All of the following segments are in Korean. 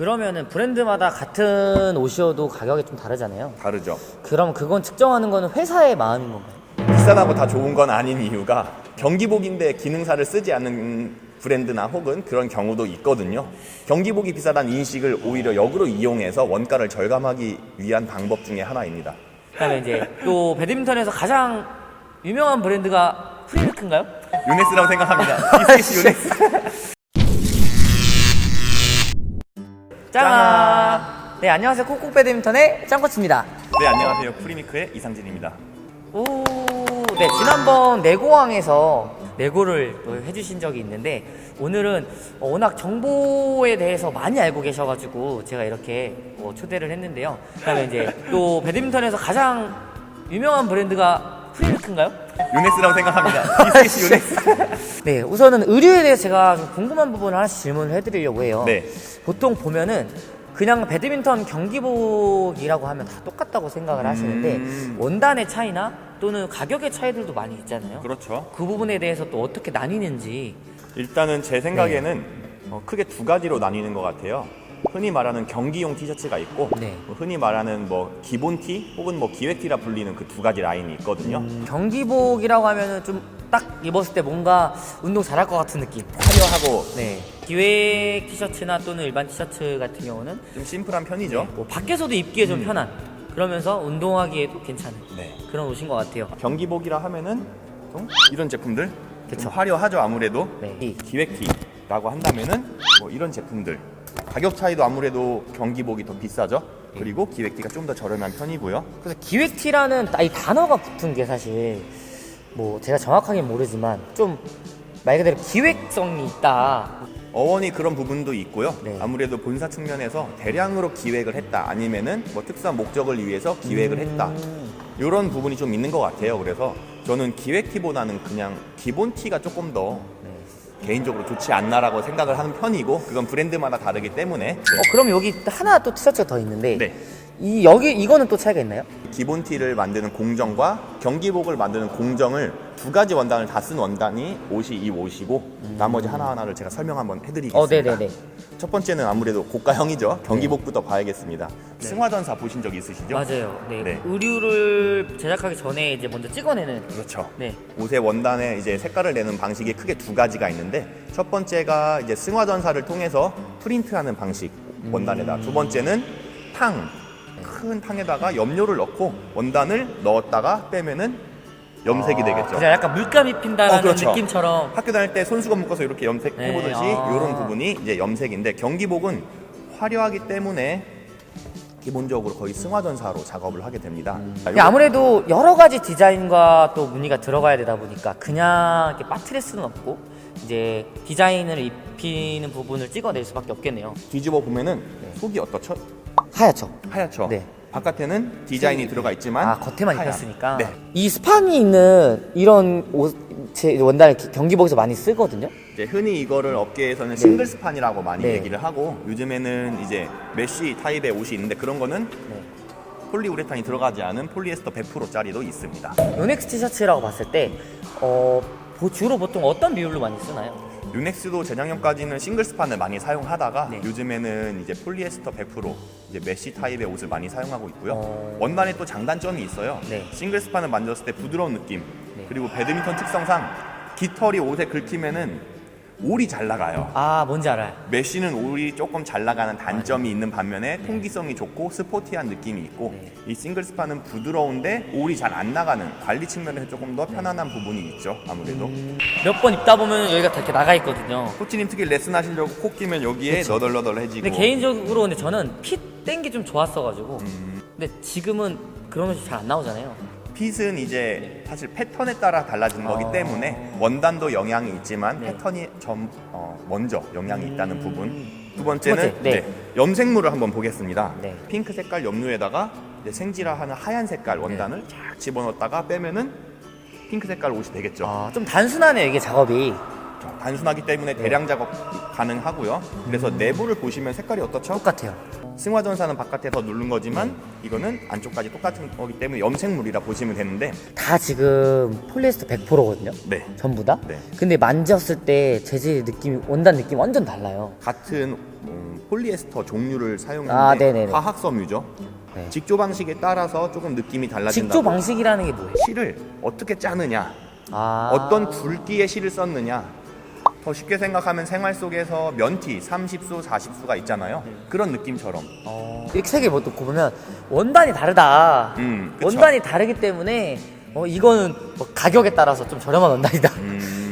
그러면은 브랜드마다 같은 옷이어도 가격이 좀 다르잖아요. 다르죠. 그럼 그건 측정하는 거는 회사의 마음인 건가요? 비싸다고 다 좋은 건 아닌 이유가 경기복인데 기능사를 쓰지 않는 브랜드나 혹은 그런 경우도 있거든요. 경기복이 비싸다는 인식을 오히려 역으로 이용해서 원가를 절감하기 위한 방법 중에 하나입니다. 그다음에 이제 또 배드민턴에서 가장 유명한 브랜드가 프리미크인가요? 유넥스라고 생각합니다. 이스케치 유넥스. 짱아. 네, 안녕하세요. 콕콕 배드민턴의 짱코치입니다. 네, 안녕하세요. 프리미크의 이상진입니다. 오, 네, 지난번 레고왕에서 레고를 또 해주신 적이 있는데 오늘은 워낙 정보에 대해서 많이 알고 계셔가지고 제가 이렇게 초대를 했는데요. 그다음에 이제 또 배드민턴에서 가장 유명한 브랜드가 프리미크인가요? 유넥스라고 생각합니다. 이스케치 유넥스. 네, 우선은 의류에 대해서 제가 좀 궁금한 부분을 하나씩 질문을 해드리려고 해요. 네. 보통 보면은 그냥 배드민턴 경기복이라고 하면 다 똑같다고 생각을 하시는데 원단의 차이나 또는 가격의 차이들도 많이 있잖아요. 그렇죠. 그 부분에 대해서 또 어떻게 나뉘는지. 일단은 제 생각에는 크게 두 가지로 나뉘는 것 같아요. 흔히 말하는 경기용 티셔츠가 있고 네. 흔히 말하는 기본 티 혹은 기획티라 불리는 그 두 가지 라인이 있거든요. 경기복이라고 하면은 좀 딱 입었을 때 뭔가 운동 잘할 것 같은 느낌. 화려하고 네. 기획 티셔츠나 또는 일반 티셔츠 같은 경우는 좀 심플한 편이죠. 뭐 밖에서도 입기에 좀 편한, 그러면서 운동하기에도 괜찮은 네. 그런 옷인 것 같아요. 경기복이라 하면은 좀 이런 제품들 그쵸. 좀 화려하죠. 아무래도 네. 기획티라고 한다면은 이런 제품들 가격 차이도 아무래도 경기복이 더 비싸죠. 그리고 기획티가 좀 더 저렴한 편이고요. 그래서 기획티라는 이 단어가 붙은 게 사실 뭐 제가 정확하게 모르지만 좀 말 그대로 기획성이 있다. 어원이 그런 부분도 있고요. 네. 아무래도 본사 측면에서 대량으로 기획을 했다 아니면은 특수한 목적을 위해서 기획을 했다 이런 부분이 좀 있는 것 같아요. 그래서 저는 기획티보다는 그냥 기본 티가 조금 더 개인적으로 좋지 않나라고 생각을 하는 편이고 그건 브랜드마다 다르기 때문에 그럼 여기 하나 또 티셔츠가 더 있는데 네. 이거는 또 차이가 있나요? 기본 티를 만드는 공정과 경기복을 만드는 공정을 두 가지 원단을 다 쓴 원단이 옷이 이 옷이고 나머지 하나하나를 제가 설명 한번 해드리겠습니다. 네네네. 첫 번째는 아무래도 고가형이죠. 경기복부터 봐야겠습니다. 승화전사 보신 적 있으시죠? 맞아요. 네. 네. 의류를 제작하기 전에 이제 먼저 찍어내는. 그렇죠. 네. 옷의 원단에 이제 색깔을 내는 방식이 크게 두 가지가 있는데 첫 번째가 이제 승화전사를 통해서 프린트하는 방식 원단에다 두 번째는 큰 탕에다가 염료를 넣고 원단을 넣었다가 빼면은 염색이 되겠죠. 그냥 약간 물감 입힌다라는 그렇죠. 느낌처럼. 학교 다닐 때 손수건 묶어서 이렇게 염색해보듯이 네. 이런 부분이 이제 염색인데 경기복은 화려하기 때문에 기본적으로 거의 승화전사로 작업을 하게 됩니다. 아무래도 여러 가지 디자인과 또 무늬가 들어가야 되다 보니까 그냥 이렇게 빠트릴 수는 없고 이제 디자인을 입히는 부분을 찍어낼 수밖에 없겠네요. 뒤집어 보면은 속이 어떻죠? 하얗죠. 하얗죠. 네. 바깥에는 디자인이 들어가 있지만 겉에만 하얀. 입혔으니까. 네. 이 스판이 있는 이런 원단을 경기복에서 많이 쓰거든요. 이제 흔히 이거를 업계에서는 싱글스판이라고 많이 네. 얘기를 하고 요즘에는 이제 메쉬 타입의 옷이 있는데 그런 거는 폴리우레탄이 들어가지 않은 폴리에스터 100%짜리도 있습니다. 요넥스 티셔츠라고 봤을 때 주로 보통 어떤 비율로 많이 쓰나요? 유넥스도 재작년까지는 싱글스판을 많이 사용하다가 네. 요즘에는 이제 폴리에스터 100% 이제 메쉬 타입의 옷을 많이 사용하고 있고요. 원단에 또 장단점이 있어요. 네. 싱글스판을 만졌을 때 부드러운 느낌 네. 그리고 배드민턴 특성상 깃털이 옷에 긁히면은 올이 잘 나가요. 뭔지 알아요. 메쉬는 올이 조금 잘 나가는 단점이 있는 반면에 통기성이 좋고 스포티한 느낌이 있고 이 싱글스판은 부드러운데 올이 잘 안 나가는 관리 측면에서 조금 더 편안한 부분이 있죠. 아무래도 몇 번 입다 보면 여기가 다 이렇게 나가 있거든요. 코치님 특히 레슨 하시려고 코 끼면 여기에 너덜너덜해지고 근데 개인적으로 저는 핏 땡기 좀 좋았어가지고 근데 지금은 그런 옷이 잘 안 나오잖아요. 핏은 이제 사실 패턴에 따라 달라지는 거기 때문에 원단도 영향이 있지만 네. 패턴이 먼저 영향이 있다는 부분. 두 번째는 네. 염색물을 한번 보겠습니다. 네. 핑크 색깔 염료에다가 이제 생지라하는 하얀 색깔 원단을 쫙 집어넣었다가 빼면은 핑크 색깔 옷이 되겠죠. 좀 단순하네요, 이게 작업이. 단순하기 때문에 대량 작업 가능하고요. 그래서 내부를 보시면 색깔이 어떻죠? 똑같아요. 승화전사는 바깥에서 누른 거지만 이거는 안쪽까지 똑같은 거기 때문에 염색물이라 보시면 되는데 다 지금 폴리에스터 100%거든요. 네. 전부 다. 네. 근데 만졌을 때 재질 느낌이 원단 느낌 완전 달라요. 같은 폴리에스터 종류를 아, 사용했는데 네네네. 화학 섬유죠. 네. 직조 방식에 따라서 조금 느낌이 달라진다. 직조 방식이라는 게 뭐예요? 실을 어떻게 짜느냐, 아. 어떤 굵기의 실을 썼느냐. 더 쉽게 생각하면 생활 속에서 면티 30수, 40수가 있잖아요. 그런 느낌처럼. 이렇게 세 개 놓고 보면 원단이 다르다. 그쵸. 원단이 다르기 때문에 이거는 뭐 가격에 따라서 좀 저렴한 원단이다.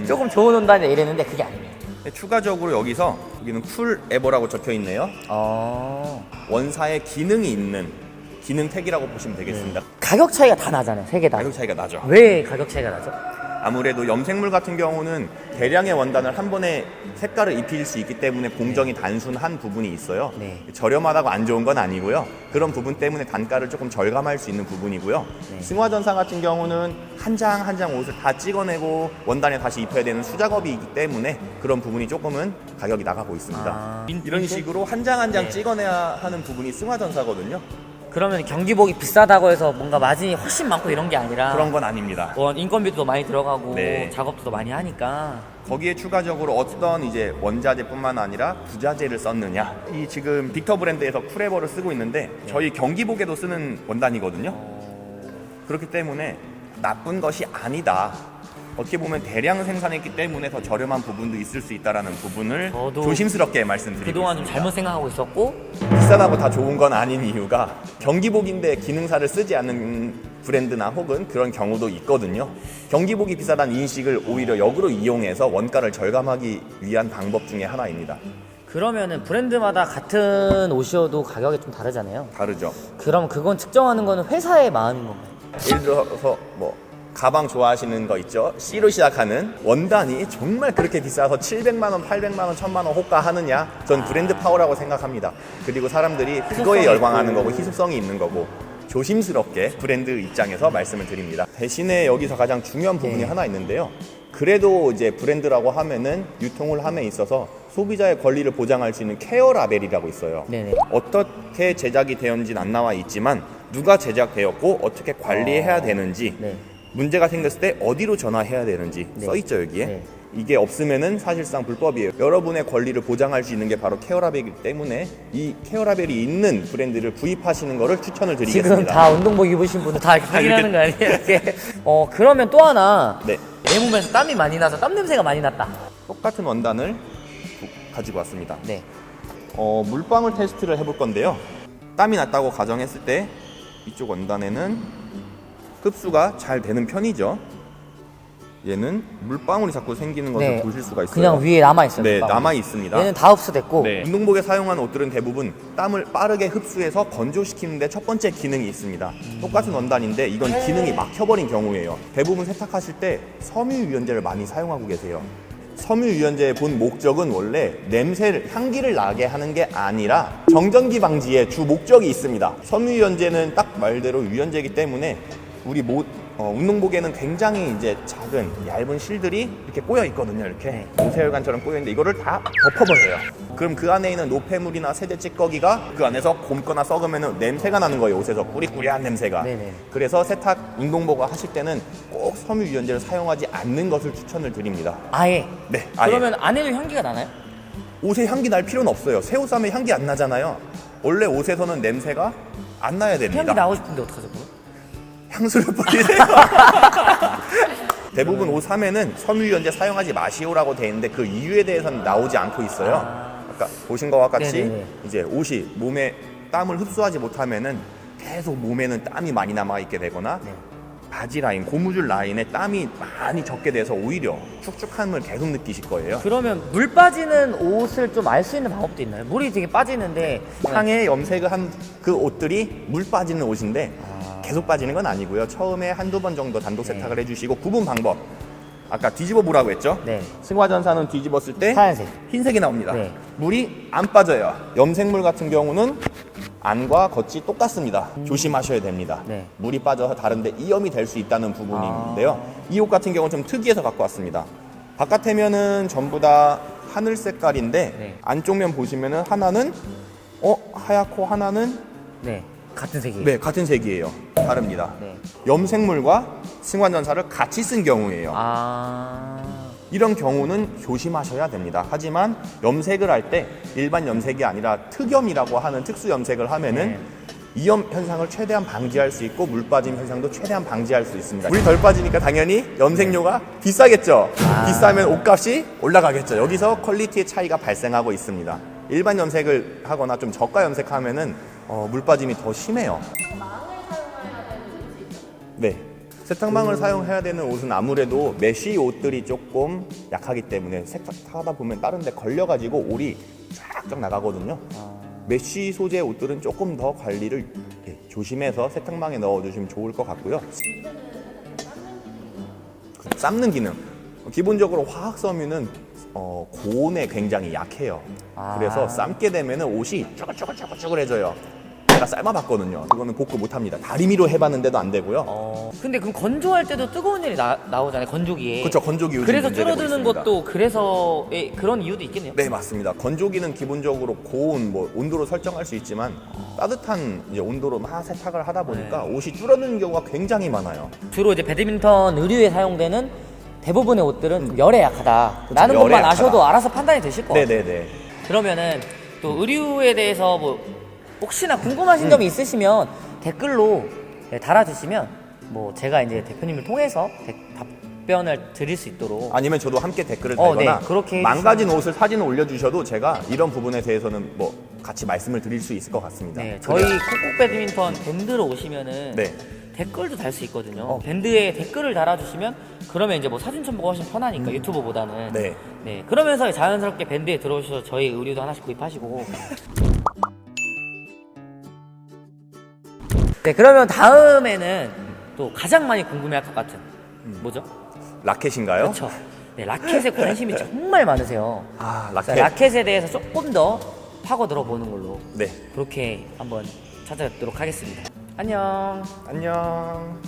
조금 좋은 원단이다 이랬는데 그게 아니에요. 추가적으로 여기는 쿨 에버라고 적혀 있네요. 원사에 기능이 있는 기능 택이라고 보시면 되겠습니다. 가격 차이가 다 나잖아요, 세 개 다. 가격 차이가 나죠. 왜 가격 차이가 나죠? 아무래도 염색물 같은 경우는 대량의 원단을 한 번에 색깔을 입힐 수 있기 때문에 공정이 단순한 부분이 있어요. 네. 저렴하다고 안 좋은 건 아니고요. 그런 부분 때문에 단가를 조금 절감할 수 있는 부분이고요. 네. 승화전사 같은 경우는 한 장 한 장 옷을 다 찍어내고 원단에 다시 입혀야 되는 수작업이 있기 때문에 그런 부분이 조금은 가격이 나가고 있습니다. 이런 식으로 한 장 한 장 네. 찍어내야 하는 부분이 승화전사거든요. 그러면 경기복이 비싸다고 해서 뭔가 마진이 훨씬 많고 이런 게 아니라 그런 건 아닙니다. 인건비도 많이 들어가고 네. 작업도 더 많이 하니까 거기에 추가적으로 어떤 이제 원자재뿐만 아니라 부자재를 썼느냐. 이 지금 빅터 브랜드에서 쿨에버를 쓰고 있는데 저희 경기복에도 쓰는 원단이거든요. 그렇기 때문에 나쁜 것이 아니다. 어떻게 보면 대량 생산했기 때문에 더 저렴한 부분도 있을 수 있다라는 부분을 저도 조심스럽게 말씀드리고 그동안 좀 있습니다. 잘못 생각하고 있었고 비싸다고 다 좋은 건 아닌 이유가 경기복인데 기능사를 쓰지 않는 브랜드나 혹은 그런 경우도 있거든요. 경기복이 비싸다는 인식을 오히려 역으로 이용해서 원가를 절감하기 위한 방법 중에 하나입니다. 그러면은 브랜드마다 같은 옷이어도 가격이 좀 다르잖아요. 다르죠. 그럼 그건 측정하는 거는 회사의 마음인 건가요? 예를 들어서 뭐 가방 좋아하시는 거 있죠? C로 시작하는 원단이 정말 그렇게 비싸서 700만 원, 800만 원, 1000만 원 호가하느냐? 전 브랜드 파워라고 생각합니다. 그리고 사람들이 그거에 열광하는 거고 희소성이 있는 거고 조심스럽게 브랜드 입장에서 말씀을 드립니다. 대신에 여기서 가장 중요한 부분이 하나 있는데요. 그래도 이제 브랜드라고 하면은 유통을 함에 있어서 소비자의 권리를 보장할 수 있는 케어 라벨이라고 있어요. 네네. 어떻게 제작이 되었는지는 안 나와 있지만 누가 제작되었고 어떻게 관리해야 되는지 네. 문제가 생겼을 때 어디로 전화해야 되는지 네. 써있죠 여기에. 네. 이게 없으면은 사실상 불법이에요. 여러분의 권리를 보장할 수 있는 게 바로 케어라벨이기 때문에 이 케어라벨이 있는 브랜드를 구입하시는 거를 추천을 드리겠습니다. 지금 다 운동복 입으신 분들 다 이렇게 확인하는 거 아니에요? 이렇게. 그러면 또 하나 네, 내 몸에서 땀이 많이 나서 땀 냄새가 많이 났다. 똑같은 원단을 가지고 왔습니다. 네. 물방울 테스트를 해볼 건데요. 땀이 났다고 가정했을 때 이쪽 원단에는 흡수가 잘 되는 편이죠. 얘는 물방울이 자꾸 생기는 것을 네. 보실 수가 있어요. 그냥 위에 남아 있어요. 네, 남아 있습니다. 얘는 다 흡수됐고. 네. 운동복에 사용하는 옷들은 대부분 땀을 빠르게 흡수해서 건조시키는데 첫 번째 기능이 있습니다. 똑같은 원단인데 이건 기능이 막혀버린 경우예요. 대부분 세탁하실 때 섬유유연제를 많이 사용하고 계세요. 섬유유연제의 본 목적은 원래 향기를 나게 하는 게 아니라 정전기 방지의 주 목적이 있습니다. 섬유유연제는 딱 말대로 유연제이기 때문에 우리 운동복에는 굉장히 이제 작은 얇은 실들이 이렇게 꼬여 있거든요. 이렇게 모세혈관처럼 꼬여 있는데 이거를 다 덮어버려요. 그럼 그 안에 있는 노폐물이나 세제 찌꺼기가 그 안에서 곰거나 썩으면 냄새가 나는 거예요. 옷에서 꾸리꾸리한 냄새가. 네네. 그래서 세탁 운동복을 하실 때는 꼭 섬유유연제를 사용하지 않는 것을 추천을 드립니다. 아예. 네, 아예. 그러면 안에도 향기가 나나요? 옷에 향기 날 필요는 없어요. 새 옷 사면 향기 안 나잖아요. 원래 옷에서는 냄새가 안 나야 됩니다. 향기 나고 싶은데 어떡하죠? 그거? 향수를 뿌리세요. 대부분 옷 사면은 섬유유연제 사용하지 마시오라고 돼 있는데 그 이유에 대해서는 나오지 않고 있어요. 아까 보신 것과 같이 네네네. 이제 옷이 몸에 땀을 흡수하지 못하면은 계속 몸에는 땀이 많이 남아 있게 되거나 네. 바지 라인, 고무줄 라인에 땀이 많이 적게 돼서 오히려 축축함을 계속 느끼실 거예요. 그러면 물 빠지는 옷을 좀 알 수 있는 방법도 있나요? 물이 되게 빠지는데 상에 염색을 한 그 옷들이 물 빠지는 옷인데 계속 빠지는 건 아니고요. 처음에 한두 번 정도 단독 세탁을 해주시고 구분 방법. 아까 뒤집어 보라고 했죠? 네. 승화전사는 뒤집었을 때 하얀색. 흰색이 나옵니다. 네. 물이 안 빠져요. 염색물 같은 경우는 안과 겉이 똑같습니다. 조심하셔야 됩니다. 네. 물이 빠져서 다른데 이염이 될 수 있다는 부분인데요. 이 옷 같은 경우는 좀 특이해서 갖고 왔습니다. 바깥에면은 전부 다 하늘 색깔인데 네. 안쪽 면 보시면은 하나는 하얗고 하나는 네. 같은 색이에요. 네, 같은 색이에요. 다릅니다. 네. 염색물과 승환전사를 같이 쓴 경우예요. 이런 경우는 조심하셔야 됩니다. 하지만 염색을 할 때 일반 염색이 아니라 특염이라고 하는 특수 염색을 하면은 네. 이염 현상을 최대한 방지할 수 있고 물 빠짐 현상도 최대한 방지할 수 있습니다. 물이 덜 빠지니까 당연히 염색료가 비싸겠죠. 비싸면 옷값이 올라가겠죠. 여기서 퀄리티의 차이가 발생하고 있습니다. 일반 염색을 하거나 좀 저가 염색하면은 물 빠짐이 더 심해요. 네. 세탁망을 사용해야 되는 옷은 아무래도 메쉬 옷들이 조금 약하기 때문에 세탁하다 보면 다른 데 걸려가지고 올이 쫙쫙 나가거든요. 메쉬 소재 옷들은 조금 더 관리를 조심해서 세탁망에 넣어주시면 좋을 것 같고요. 삶는 기능. 기본적으로 화학 섬유는 고온에 굉장히 약해요. 그래서 삶게 되면 옷이 쭈글쭈글쭈글쭈글해져요. 제가 삶아봤거든요. 그거는 복구 못합니다. 다리미로 해봤는데도 안 되고요. 근데 그럼 건조할 때도 뜨거운 열이 나오잖아요. 건조기에. 그렇죠. 건조기 요즘 그래서 문제되고 줄어드는 있습니다. 것도 그래서 그런 이유도 있겠네요. 네, 맞습니다. 건조기는 기본적으로 고온 온도로 설정할 수 있지만 따뜻한 이제 온도로 막 세탁을 하다 보니까 옷이 줄어드는 경우가 굉장히 많아요. 주로 이제 배드민턴 의류에 사용되는 대부분의 옷들은 열에 약하다. 그쵸, 라는 열에 것만 약하다. 아셔도 알아서 판단이 되실 것 같아요. 네네네. 그러면은 또 의류에 대해서 뭐 혹시나 궁금하신 점이 있으시면 댓글로 달아주시면 뭐 제가 이제 대표님을 통해서 답변을 드릴 수 있도록. 아니면 저도 함께 댓글을 달거나 네, 그렇게 망가진 옷을 사진을 올려주셔도 제가 이런 부분에 대해서는 뭐 같이 말씀을 드릴 수 있을 것 같습니다. 네, 저희 콕콕 배드민턴 밴드로 오시면은 네. 댓글도 달 수 있거든요. 밴드에 댓글을 달아주시면 그러면 이제 뭐 사진 첨부가 훨씬 편하니까 유튜브보다는. 네. 네, 그러면서 자연스럽게 밴드에 들어오셔서 저희 의류도 하나씩 구입하시고. 네, 그러면 다음에는 또 가장 많이 궁금해할 것 같은 뭐죠? 라켓인가요? 그렇죠. 네, 라켓에 관심이 정말 많으세요. 아, 그래서 라켓. 라켓에 대해서 조금 더 파고들어 보는 걸로 네. 그렇게 한번 찾아뵙도록 하겠습니다. 안녕. 안녕.